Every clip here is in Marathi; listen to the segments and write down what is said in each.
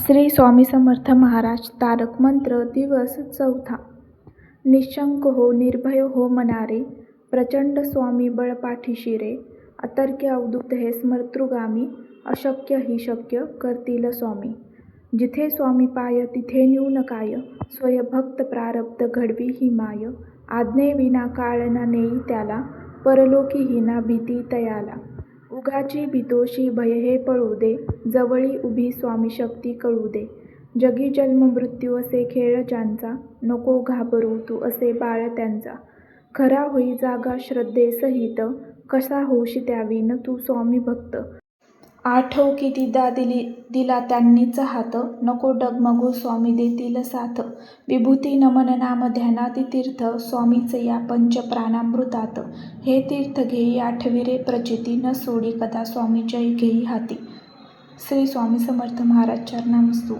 श्री स्वामी समर्थ महाराज तारक मंत्र दिवस 4. निशंक हो निर्भय हो मनारे, प्रचंड स्वामी बळ पाठीशी रे. अतर्क्य अवधूत हे स्मर्तृगामी, अशक्य ही शक्य करतील स्वामी. जिथे स्वामी पाय तिथे न्यून काय, स्वय भक्त प्रारब्ध घडवी ही माय. आज्ञेविना काळ न नेई त्याला, परलोकी ही ना भीती तयाला. उगाची भीतोशी भय हे पळू दे, जवळी उभी स्वामी शक्ती कळू दे. जगी जन्म मृत्यू असे खेळ ज्यांचा, नको घाबरू तू असे बाळ त्यांचा. खरा होई जागा श्रद्धेसहित, कसा होशी त्याविन तू स्वामी भक्त. आठव कितीदा दिला त्यांनीच हात, नको डगमगू स्वामी देतील साथ. विभूती नमन नाम ध्यानाती तीर्थ, स्वामीच या पंच प्राणामृतात. हे तीर्थ घेई आठवी रे प्रचिती, न सोडी कदा स्वामी जय घेई हाती. श्री स्वामी समर्थ महाराज चरणामस्तु.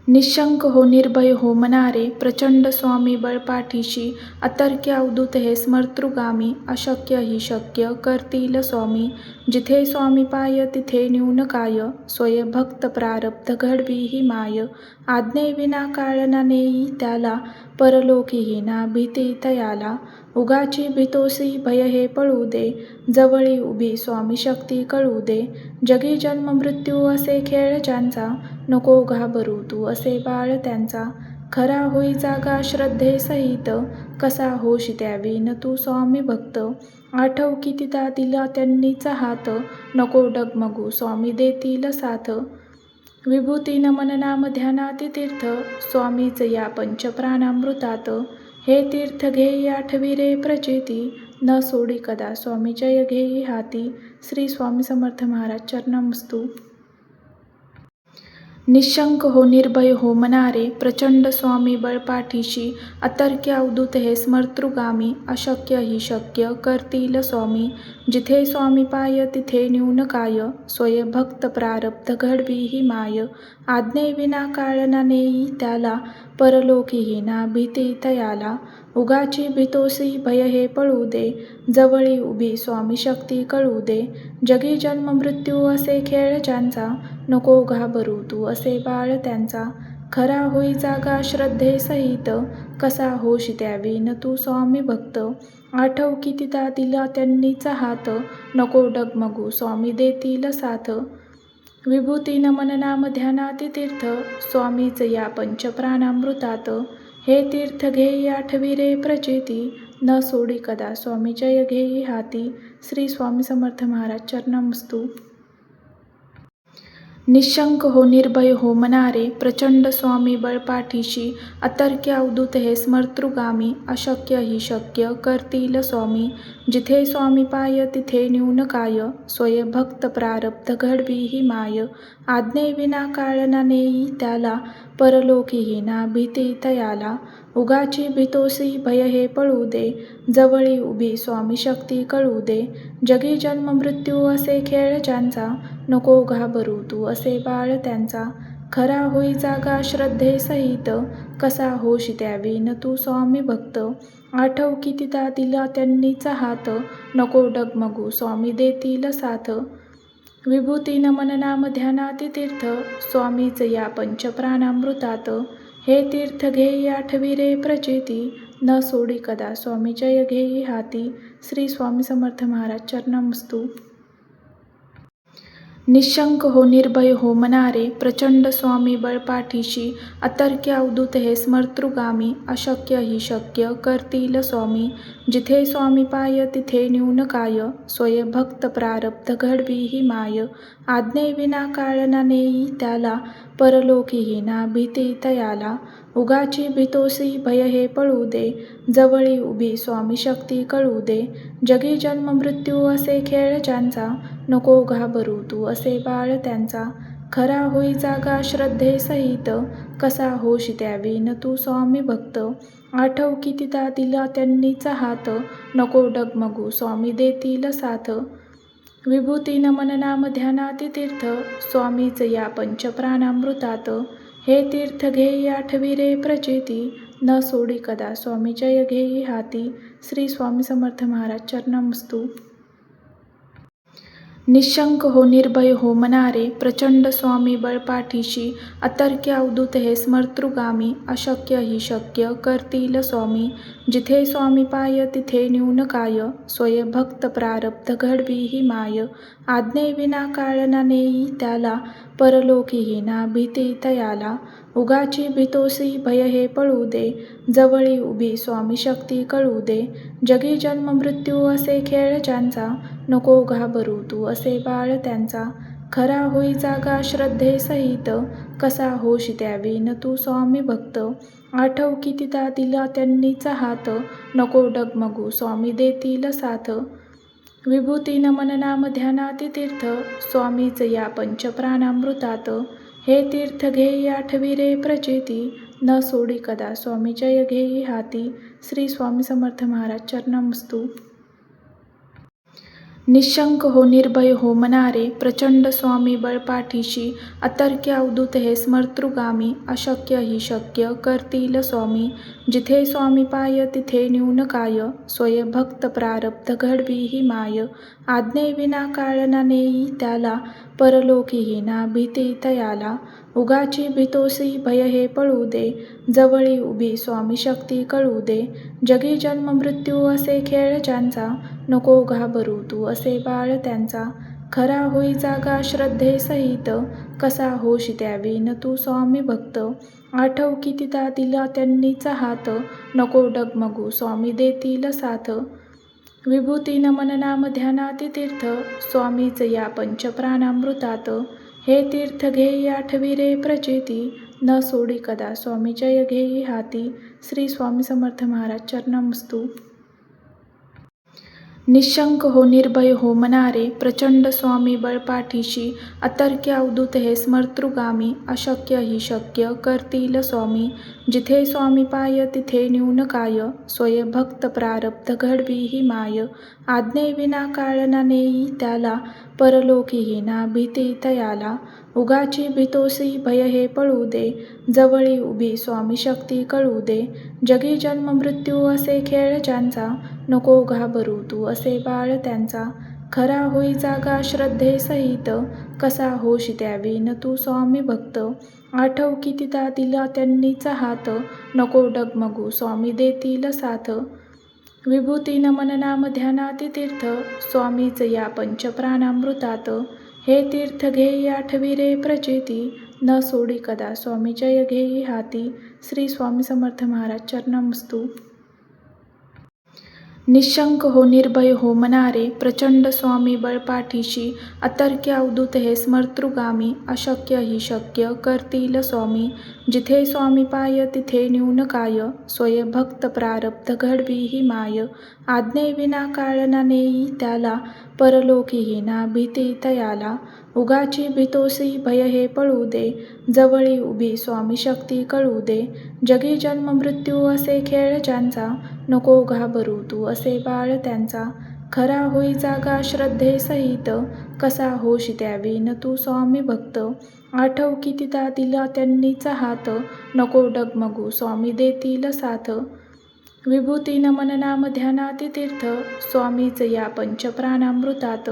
निशंक हो निर्भय हो मनारे, प्रचंड स्वामी बळ पाठीशी. अतर्क्य अवधूत हे स्मर्तृगामी, अशक्य ही शक्य करतील स्वामी. जिथे स्वामी पाय तिथे न्यून काय, स्वय भक्त प्रारब्ध घडवी ही माय. आज्ञेविना काळ न नेई त्याला, परलोकी ही ना भीती तयाला. उगाची भीतोसी भय हे पळू दे, जवळी उभी स्वामी शक्ती कळू दे. जगी जन्म मृत्यू असे खेळ ज्यांचा, नको घाबरू तू असे बाळ त्यांचा. खरा होई जागा श्रद्धेसहित, कसा होशी त्याविन तू स्वामी भक्त. आठव कितीदा दिला त्यांनीच हात, नको डगमगू स्वामी देतील साथ. विभूती नमन नाम ध्यानाती तीर्थ, स्वामीच या पंच प्राणामृतात. हे तीर्थ घेई आठवी रे प्रचिती, न सोडी कदा स्वामी जय घेई हाती. श्री स्वामी समर्थ महाराज चरणामस्तु. निशंक हो निर्भय हो मनारे, प्रचंड स्वामी बळ पाठीशी. अतर्क्य अवधूत हे स्मर्तृगामी, अशक्य ही शक्य करतील स्वामी. जिथे स्वामी पाय तिथे न्यून काय, स्वय भक्त प्रारब्ध घडवी ही माय. आज्ञेविना काळ न नेई त्याला, परलोकी ही ना भीती तयाला. उगाची भीतोसी भय हे पळू दे, जवळी उभी स्वामी शक्ती कळू दे. जगी जन्म मृत्यू असे खेळ ज्यांचा, नको घाबरू तू असे बाळ त्यांचा. खरा होई जागा श्रद्धेसहित, कसा होशी त्याविन तू स्वामी भक्त. आठव कितीदा दिला त्यांनीच हात, नको डगमगू स्वामी देतील साथ. विभूती नमन नाम ध्यानाती तीर्थ, स्वामीच या पंच प्राणामृतात. हे तीर्थ घेई आठवी रे प्रचिती, न सोडी कदा स्वामी जय घेई हाती. श्री स्वामी समर्थ महाराज चरणामस्तु. निशंक हो निर्भय हो मनारे, प्रचंड स्वामी बळ पाठीशी. अतर्क्य अवधूत हे स्मर्तृगामी, अशक्य ही शक्य करतील स्वामी. जिथे स्वामी पाय तिथे न्यून काय, स्वय भक्त प्रारब्ध घडवी ही माय. आज्ञेविना काळ न नेई त्याला, परलोकी ही ना भीती तयाला. उगाची भीतोसी भय हे पळू दे, जवळी उभी स्वामी शक्ती कळू दे. जगी जन्म मृत्यू असे खेळ ज्यांचा, नको घाबरू तू असे बाळ त्यांचा. खरा होई जागा श्रद्धेसहित, कसा होशी त्याविन तू स्वामी भक्त. आठव कितीदा दिला त्यांनीच हात, नको डगमगू स्वामी देतील साथ. विभूती नमन नाम ध्यानाती तीर्थ, स्वामीच या पंच प्राणामृतात. हे तीर्थ घेई आठवी रे प्रचिती, न सोडी कदा स्वामी जय घेई हाती. श्री स्वामी समर्थ महाराज चरणामस्तु. निशंक हो निर्भय हो मनारे, प्रचंड स्वामी बळ पाठीशी. अतर्क्य अवधूत हे स्मर्तृगामी, अशक्य ही शक्य करतील स्वामी. जिथे स्वामी पाय तिथे न्यून काय, स्वय भक्त प्रारब्ध घडवी ही माय. आज्ञेविना काळ न नेई त्याला, परलोकी ही ना भीती तयाला. उगाची भीतोसी भय हे पळू दे, जवळी उभी स्वामी शक्ती कळू दे. जगी जन्म मृत्यू असे खेळ ज्यांचा, नको घाबरू तू असे बाळ त्यांचा. खरा होई जागा श्रद्धेसहित, कसा होशी त्याविन तू स्वामी भक्त. आठव कितीदा दिला त्यांनीच हात, नको डगमगू स्वामी देतील साथ. विभूती नमन नाम ध्यानाती तीर्थ, स्वामीच या पंच प्राणामृतात. हे तीर्थ घेई आठवी रे प्रचिती, न सोडी कदा स्वामी जय घेई हाती. श्री स्वामी समर्थ महाराज चरणामस्तु. निःशंक हो निर्भय हो मनारे, प्रचंड स्वामी बळपाठीशी, अतर्क्य अवधूत हे स्मर्तृगामी, अशक्य ही शक्य करतील स्वामी. जिथे स्वामी पाय तिथे न्यून काय, स्वय भक्त प्रारब्ध घडवी ही माय. आज्ञेविना काळ ना नेई त्याला, परलोकीही ना भीती तयाला. उगाची भीतोसी भय हे पळू दे, जवळी उभी स्वामी शक्ती कळू दे. जगी जन्म मृत्यू असे खेळ ज्यांचा, नको घाबरू तू असे बाळ त्यांचा. खरा होई जागा श्रद्धेसहित, कसा होशी द्यावी न तू स्वामी भक्त. आठव कितीदा दिला त्यांनीच हात, नको डगमगू स्वामी देतील साथ. विभूतीन मन नाम ध्यानात तीर्थ, स्वामीच या पंच प्राणामृतात. हे तीर्थ घेई आठवी रे प्रचिती, न सोडी कदा स्वामी जय घेई हाती. श्री स्वामी समर्थ महाराज चरणामस्तू. निःशंक हो निर्भय हो मनारे, प्रचंड स्वामी बळपाठीशी, अतर्क्य अवधूत हे स्मर्तृगामी, अशक्य ही शक्य करतील स्वामी. जिथे स्वामी पाय तिथे न्यून काय, स्वय भक्त प्रारब्ध घडवी ही माय. आज्ञेविना काळ ना नेई त्याला, परलोकीही ना भीती तयाला. उगाची भीतोसी भय हे पळू दे, जवळी उभी स्वामी शक्ती कळू दे. जगी जन्म मृत्यू असे खेळ ज्यांचा, नको घाबरू तू असे बाळ त्यांचा. खरा होई जागा श्रद्धेसहित, कसा होशी द्यावी न तू स्वामी भक्त. आठव कितीदा दिला त्यांनीच हात, नको डगमगू स्वामी देतील साथ. विभूतीन मन नाम ध्यानात तीर्थ, स्वामीच या पंच प्राणामृतात. हे तीर्थ घेई आठवी रे प्रचिती, न सोडी कदा स्वामी जय घेई हाती. श्री स्वामी समर्थ महाराज चरणामस्तू. निःशंक हो निर्भय हो मनारे, प्रचंड स्वामी बळपाठीशी, अतर्क्य अवधूत हे स्मर्तृगामी, अशक्य ही शक्य करतील स्वामी. जिथे स्वामी पाय तिथे न्यून काय, स्वय भक्त प्रारब्ध घडवी ही माय. आज्ञेविना काळ ना नेई त्याला, परलोकीही ना भीती तयाला. उगाची भीतोसी भय हे पळू दे, जवळी उभी स्वामी शक्ती कळू दे. जगी जन्म मृत्यू असे खेळ ज्यांचा, नको घाबरू तू असे बाळ त्यांचा. खरा होई जागा श्रद्धेसहित, कसा होशी द्यावी न तू स्वामी भक्त. आठव कितीदा दिला त्यांनीच हात, नको डगमगू स्वामी देतील साथ. विभूतीन मन नाम ध्यानात तीर्थ, स्वामीच या पंच प्राणामृतात. हे तीर्थ घेई आठवी रे प्रचिती, न सोडी कदा स्वामी जय घेई हाती. श्री स्वामी समर्थ महाराज चरणामस्तू. निःशंक हो निर्भय हो मनारे, प्रचंड स्वामी बळपाठीशी, अतर्क्य अवधूत हे स्मर्तृगामी, अशक्य ही शक्य करतील स्वामी. जिथे स्वामी पाय तिथे न्यून काय, स्वय भक्त प्रारब्ध घडवी ही माय. आज्ञेविना काळ ना नेई त्याला, परलोकीही ना भीती तयाला. उगाची भीतोसी भय हे पळू दे, जवळी उभी स्वामी शक्ती कळू दे. जगी जन्म मृत्यू असे खेळ ज्यांचा, नको घाबरू तू असे बाळ त्यांचा. खरा होई जागा श्रद्धेसहित, कसा होशी द्यावी न तू स्वामी भक्त. आठव कितीदा दिला त्यांनीच हात, नको डगमगू स्वामी देतील साथ. विभूतीन मन नाम ध्यानात तीर्थ, स्वामीच या पंच प्राणामृतात. हे तीर्थ घेई आठवी रे प्रचिती, न सोडी कदा स्वामी जय घेई हाती. श्री स्वामी समर्थ महाराज चरणामस्तू. निःशंक हो निर्भय हो मनारे, प्रचंड स्वामी बळपाठीशी, अतर्क्य अवधूत हे स्मर्तृगामी, अशक्य ही शक्य करतील स्वामी. जिथे स्वामी पाय तिथे न्यून काय, स्वय भक्त प्रारब्ध घडवी ही माय. आज्ञेविना काळ ना नेई त्याला, परलोकीही ना भीती तयाला. उगाची भीतोसी भय हे पळू दे, जवळी उभी स्वामी शक्ती कळू दे. जगी जन्म मृत्यू असे खेळ ज्यांचा, नको घाबरू तू असे बाळ त्यांचा. खरा होई जागा श्रद्धेसहित, कसा होशी द्यावी न तू स्वामी भक्त. आठव कितीदा दिला त्यांनीच हात, नको डगमगू स्वामी देतील साथ. विभूतीन मन नाम ध्यानात तीर्थ, स्वामीच या पंच प्राणामृतात.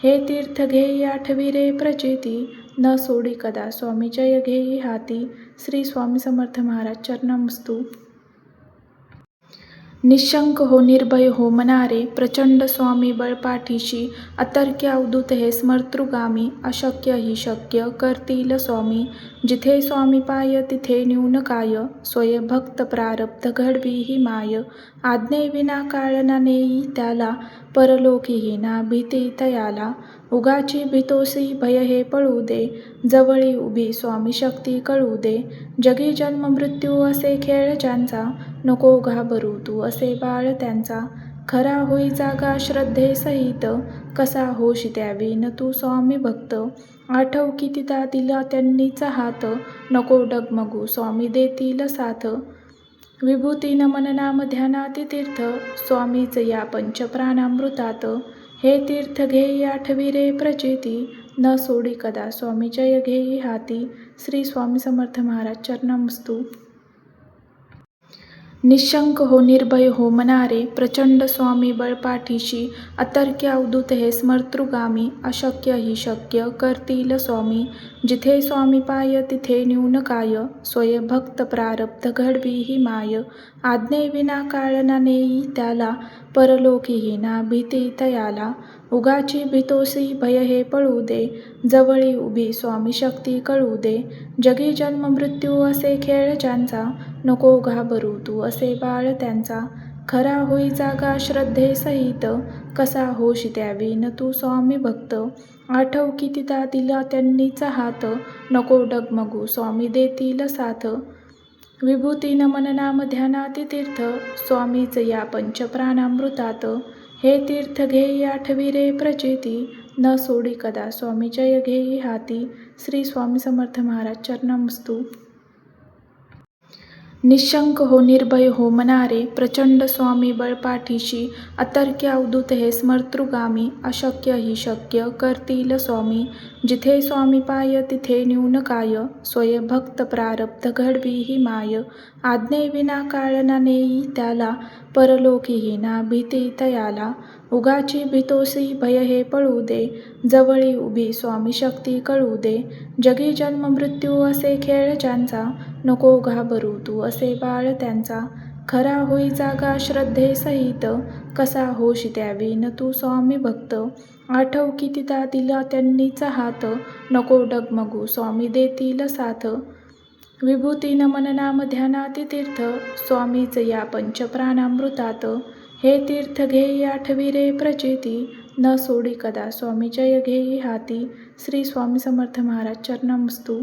हे तीर्थ घेई आठवी रे प्रचिती, न सोडी कदा स्वामी जय घेई हाती. निःशंक हो निर्भय हो मनारे, प्रचंड स्वामी बळपाठीशी, अतर्क्य अवधूत हे स्मर्तृगामी, अशक्य ही शक्य करतील स्वामी. जिथे स्वामी पाय तिथे न्यून काय, स्वय भक्त प्रारब्ध घडवी ही माय. आज्ञेविना काळ ना नेई त्याला, परलोकीही ना भीती तयाला. उगाची भीतोसी भय हे पळू दे, जवळी उभी स्वामी शक्ती कळू दे. जगी जन्म मृत्यू असे खेळ ज्यांचा, नको घाबरू तू असे बाळ त्यांचा. खरा होई जागा श्रद्धेसहित, कसा होशी द्यावी न तू स्वामी भक्त. आठव कितीदा दिला त्यांनीच हात, नको डगमगू स्वामी देतील साथ. विभूतीन मन नाम ध्यानात तीर्थ, स्वामीच या पंच प्राणामृतात. हे तीर्थ घेई आठवी रे प्रचिती, न सोडी कदा स्वामी जय घेई हाती. श्री स्वामी समर्थ महाराज चरणामस्तू. निःशंक हो निर्भय हो मनारे, प्रचंड स्वामी बळपाठीशी, अतर्क्य अवधूत हे स्मर्तृगामी, अशक्य ही शक्य करतील स्वामी. जिथे स्वामी पाय तिथे न्यून काय, स्वय भक्त प्रारब्ध घडवी ही माय. आज्ञेविना काळ ना नेई त्याला, परलोकीही ना भीती तयाला. उगाची भीतोसी भय हे पळू दे, जवळी उभी स्वामी शक्ती कळू दे. जगी जन्म मृत्यू असे खेळ ज्यांचा, नको घाबरू तू असे बाळ त्यांचा. खरा होई जागा श्रद्धेसहित, कसा होशी द्यावी न तू स्वामी भक्त. आठव कितीदा दिला त्यांनीच हात, नको डगमगू स्वामी देतील साथ. विभूतीन मन नाम ध्यानात तीर्थ, स्वामीच या पंच प्राणामृतात. हे तीर्थ घेई आठवी रे प्रचिती, न सोडी कदा स्वामी जय घेई हाती. श्री स्वामी समर्थ महाराज चरणामस्तू. निःशंक हो निर्भय हो मनारे, प्रचंड स्वामी बळपाठीशी, अतर्क्य अवधूत हे स्मर्तृगामी, अशक्य ही शक्य करतील स्वामी. जिथे स्वामी पाय तिथे न्यून काय, स्वय भक्त प्रारब्ध घडवी ही माय. आज्ञेविना काळ ना नेई त्याला, परलोकीही ना भीती तयाला. उगाची भीतोसी भय हे पळू दे, जवळी उभी स्वामी शक्ती कळू दे. जगी जन्म मृत्यू असे खेळ ज्यांचा, नको घाबरू तू असे बाळ त्यांचा. खरा होई जागा श्रद्धेसहित, कसा होशी द्यावी न तू स्वामी भक्त. आठव कितीदा दिला त्यांनीच हात, नको डगमगू स्वामी देतील साथ. विभूतीन मन नाम ध्यानात तीर्थ, स्वामीच या पंच प्राणामृतात. हे तीर्थ घेई आठवी रे प्रचिती, न सोडी कदा स्वामी जय घेई हाती. श्री स्वामी समर्थ महाराज चरणामस्तू.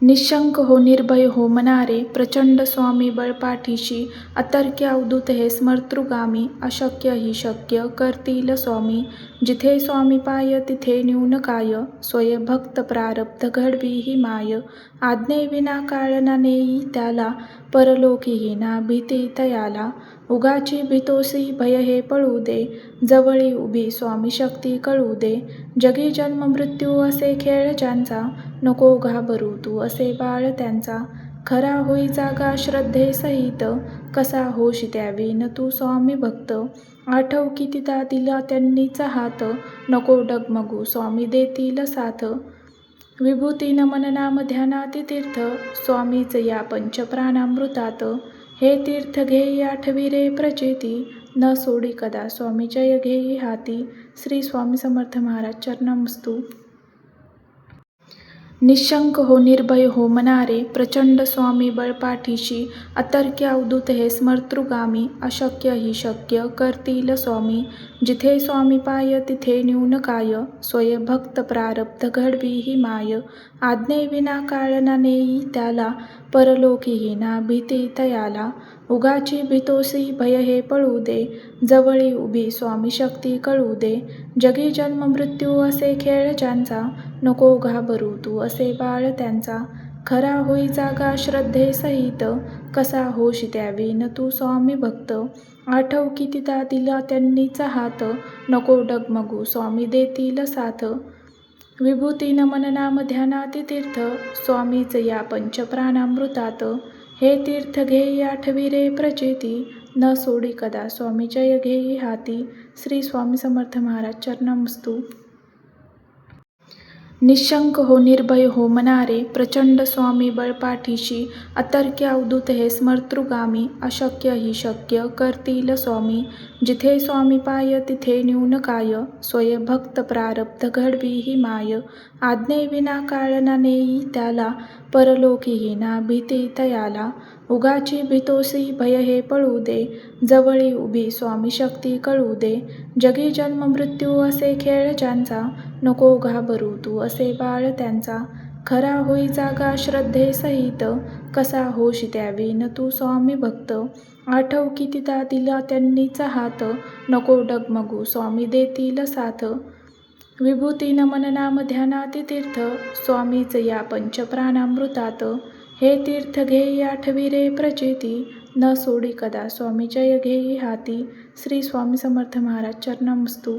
निःशंक हो निर्भय हो मनारे, प्रचंड स्वामी बळपाठीशी, अतर्क्य अवधूत हे स्मर्तृगामी, अशक्य ही शक्य करतील स्वामी. जिथे स्वामी पाय तिथे न्यून काय, स्वय भक्त प्रारब्ध घडवी ही माय. आज्ञेविना काळ ना नेई त्याला, परलोकीही ना भीती तयाला. उगाची भीतोसी भय हे पळू दे, जवळी उभी स्वामी शक्ती कळू दे. जगी जन्म मृत्यू असे खेळ ज्यांचा, नको घाबरू तू असे बाळ त्यांचा. खरा होई जागा श्रद्धेसहित, कसा होशी द्यावी न तू स्वामी भक्त. आठव कितीदा दिला त्यांनीच हात, नको डगमगू स्वामी देतील साथ. विभूतीन मन नाम ध्यानात तीर्थ, स्वामीच या पंच प्राणामृतात. हे तीर्थ घेई आठवी रे प्रचिती, न सोडी कदा स्वामी जय घेई हाती. श्री स्वामी समर्थ महाराज चरणामस्तू. निःशंक हो निर्भय हो मनारे, प्रचंड स्वामी बळपाठीशी, अतर्क्य अवधूत हे स्मर्तृगामी, अशक्य ही शक्य करतील स्वामी. जिथे स्वामी पाय तिथे न्यून काय, स्वय भक्त प्रारब्ध घडवी ही माय. आज्ञेविना काळ ना नेई त्याला, परलोकीही ना भीती तयाला. उगाची भीतोसी भय हे पळू दे, जवळी उभी स्वामी शक्ती कळू दे. जगी जन्म मृत्यू असे खेळ ज्यांचा, नको घाबरू तू असे बाळ त्यांचा. खरा होई जागा श्रद्धेसहित, कसा होशी द्यावी न तू स्वामी भक्त. आठव कितीदा दिला त्यांनीच हात, नको डगमगू स्वामी देतील साथ. विभूतीन मन नाम ध्यानात तीर्थ, स्वामीच या पंच प्राणामृतात. हे तीर्थ घेई आठवी रे प्रचिती, न सोडी कदा स्वामी जय घेई हाती. श्री स्वामी समर्थ महाराज चरणामस्तू. निःशंक हो निर्भय हो मनारे, प्रचंड स्वामी बळपाठीशी, अतर्क्य अवधूत हे स्मर्तृगामी, अशक्य ही शक्य करतील स्वामी. जिथे स्वामी पाय तिथे न्यून काय, स्वय भक्त प्रारब्ध घडवी ही माय. आज्ञेविना काळ ना नेई त्याला, परलोकीही ना भीती तयाला. उगाची भीतोसी भय हे पळू दे, जवळी उभी स्वामी शक्ती कळू दे. जगी जन्म मृत्यू असे खेळ ज्यांचा, नको घाबरू तू असे बाळ त्यांचा. खरा होई जागा श्रद्धेसहित, कसा होशी द्यावी न तू स्वामी भक्त. आठव कितीदा दिला त्यांनीच हात, नको डगमगू स्वामी देतील साथ. विभूतीन मन नाम ध्यानात तीर्थ, स्वामीच या पंच प्राणामृतात. हे तीर्थ घेई आठवी रे प्रचिती, न सोडी कदा स्वामी जय घेई हाती. श्री स्वामी समर्थ महाराज चरणामस्तू.